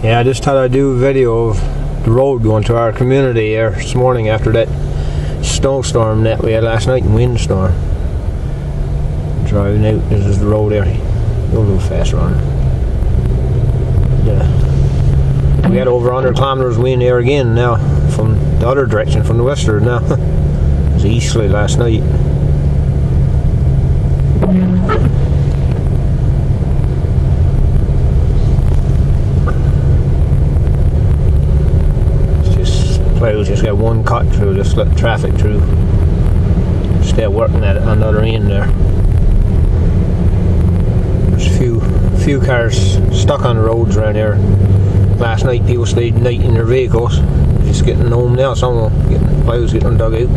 Yeah, I just thought I'd do a video of the road going to our community here this morning after that snowstorm that we had last night and windstorm. Driving out, this is the road there. Go a little faster on it. Yeah. We had over 100 kilometers wind here again now from the other direction, from the westward now. It was easterly last night. Plows just got one cut through, just let traffic through. Still working at it on the other end there. There's a few cars stuck on the roads around here. Last night people stayed night in their vehicles. Just getting home now, some of them plows getting dug out.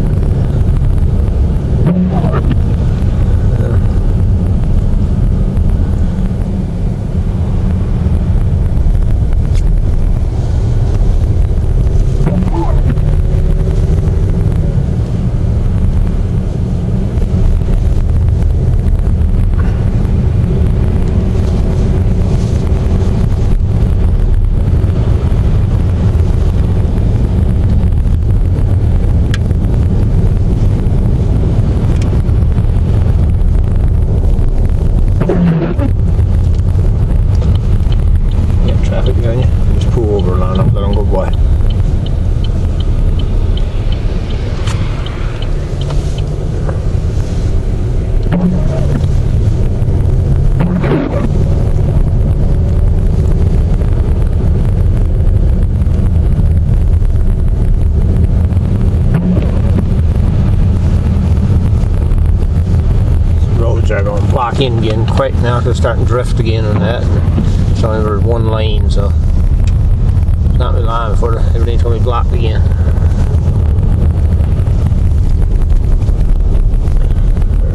They're going block in again quick now because it's starting to drift again on that. It's only over one lane, so it's not really long before everything's going to be blocked again.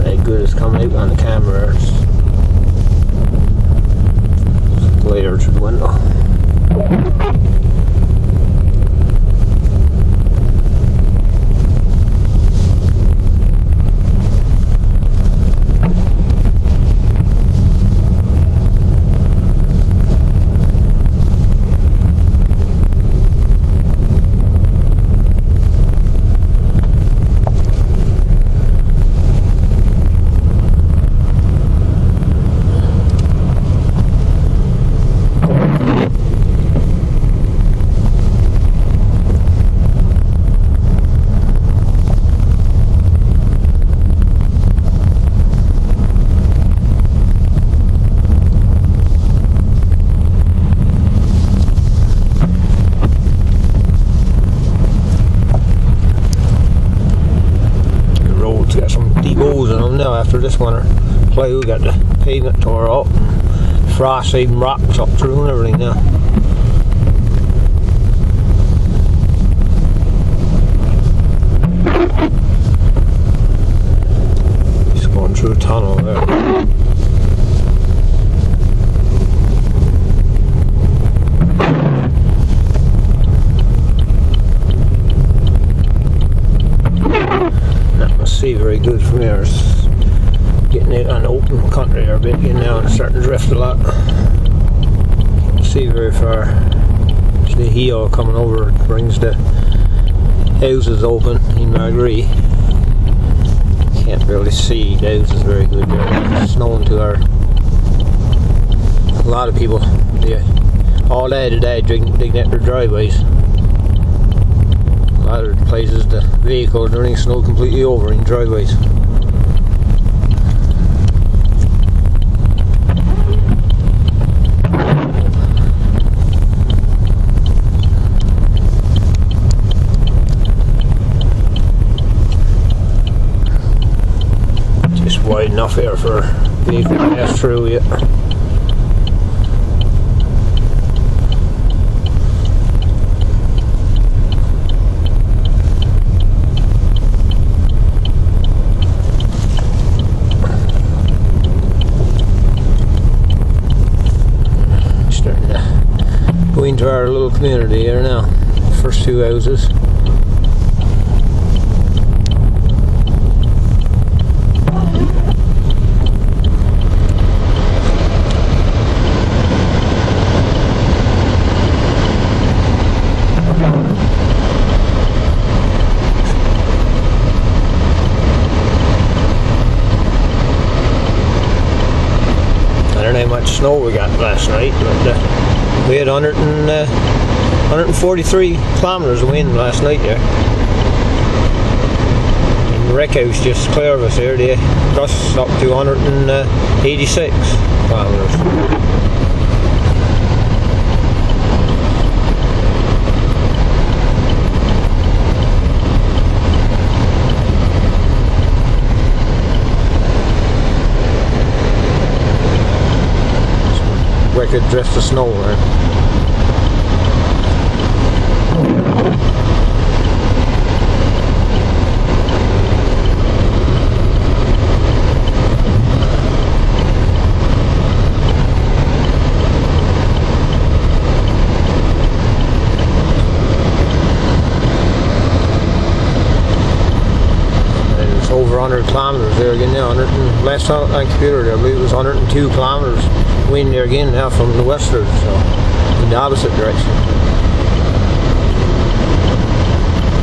Very good as coming out on the camera. It's glared through the window. Now after this winter, plow got the pavement tore up, frost even rocks up through and everything now. Just going through a tunnel there. Not gonna see very good from here. Getting out on the open country there a bit again now and starting to drift a lot. Can't see very far. There's the hill coming over, brings the houses open in Margaree. Can't really see the houses very good there. It's snowing too hard. A lot of people, all day today digging out their driveways. A lot of the places the vehicles are running snow completely over in driveways. Wide enough here for vehicle to pass through yet. Starting to go into our little community here now. First two houses. much snow we got last night, but we had 143 kilometers of wind last night there. And the wreck house just clear of us here, the gusts up to 186 kilometers. Wicked drift of snow there. And it's over 100 kilometers there again now. Last time on computer there, I believe it was 102 kilometers. Wind there again now from the westward, so in the opposite direction.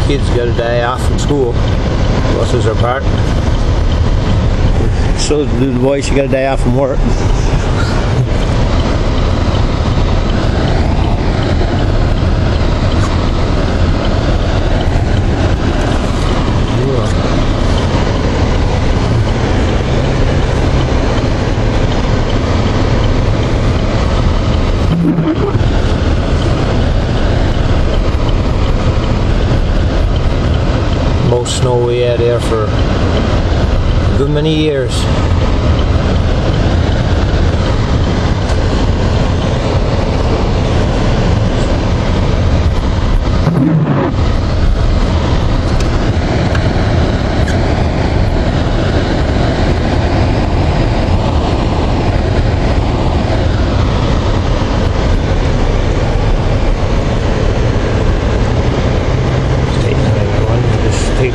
Kids got a day off from school. Buses are parked. So do the boys, you got a day off from work. Most snow we had there for a good many years.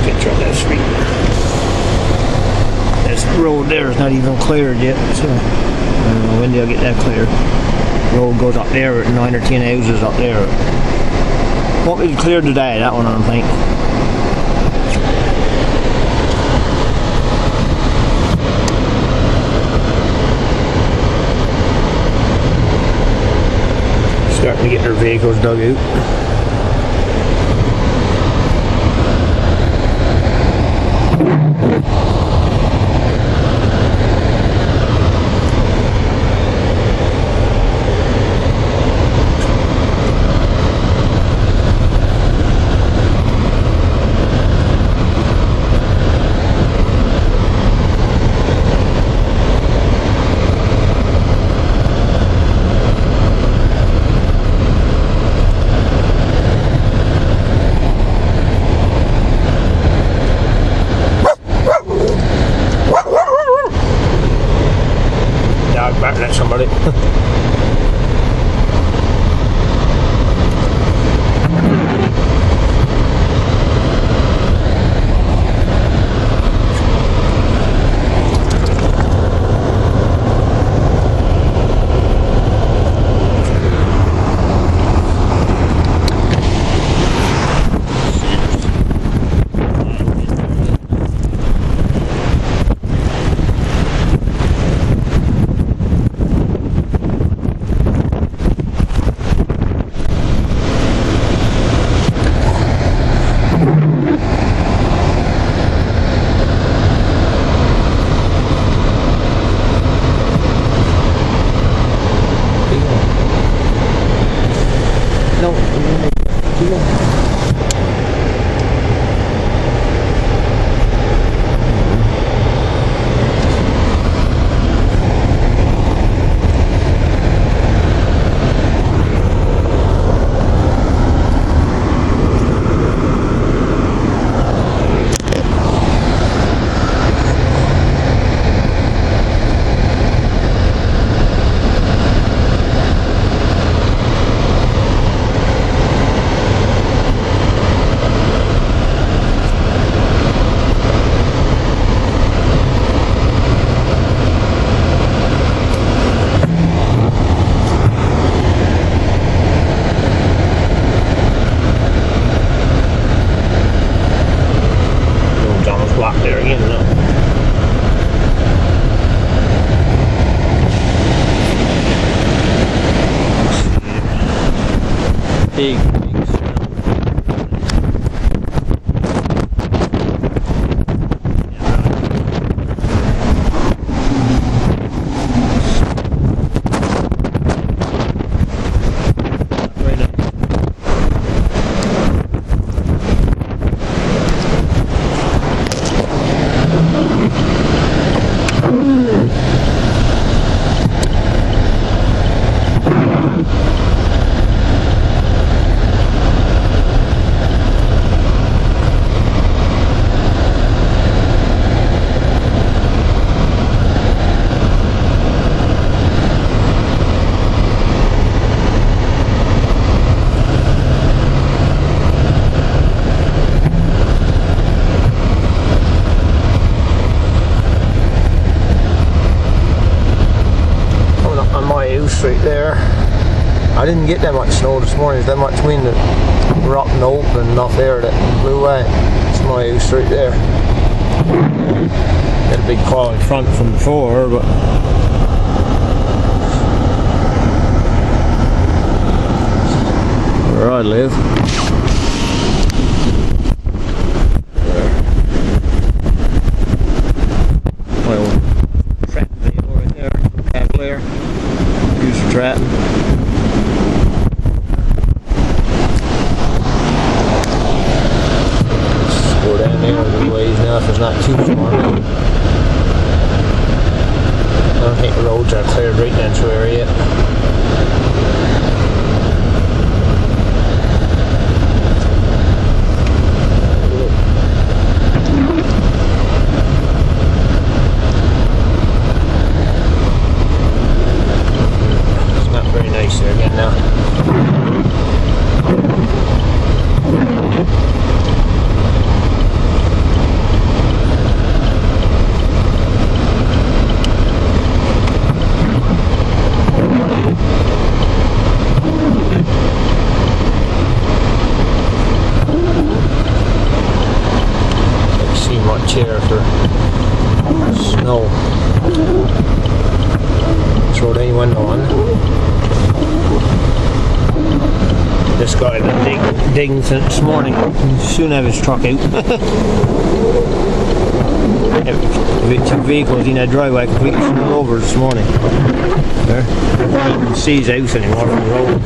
Picture of that street. This road there is not even cleared yet, so I don't know when they'll get that cleared. The road goes up there at 9 or 10 houses up there. Won't be cleared today, that one I don't think. Starting to get their vehicles dug out. big snow. Right there. I didn't get that much snow this morning. There's that much wind that rocked and open and enough air that blew away. It's my house right there. Got a big pile in front from before, but where I live. My old trap vehicle right there, Cavalier. Used for trapping. Just go down there a little ways now if it's not too far. I don't think the roads are cleared right down through there yet. There again now. Can't see much here for snow. Throw any window on. This guy that digging since this morning, he'll soon have his truck out. We've got two vehicles in that driveway completely snowed over this morning. There. You can't even see his house anymore from the road.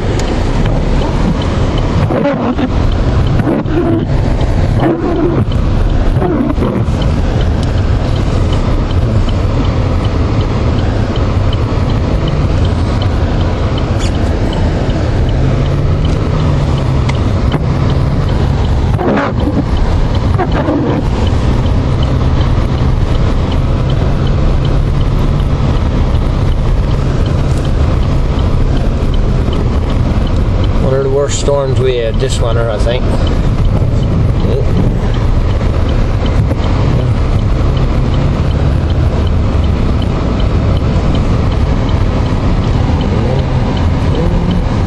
One of the worst storms we had this winter, I think.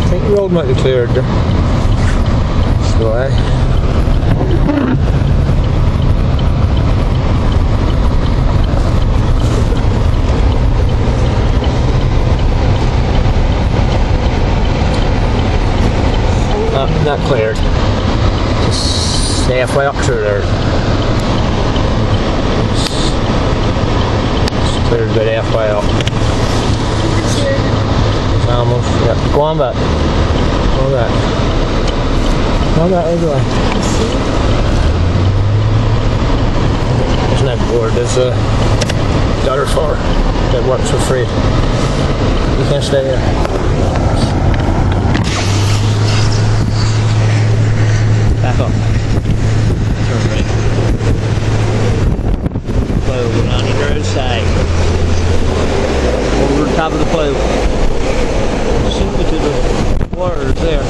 I think the road might be cleared there. So not cleared. Just halfway up through there. Just cleared about halfway up. It's almost, yeah. Go on back. Go on back. Go on back anyway. Isn't that board? There's a daughter for that works for free. You can't stay here. Back up. Turn right. Plow going on the other side. Over the top of the plow. Super to the water there.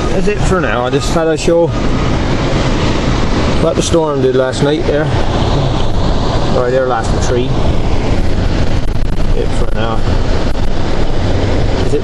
That's it for now. I just thought I'd show what the storm did last night there. Right there, last tree. It for now. Is it?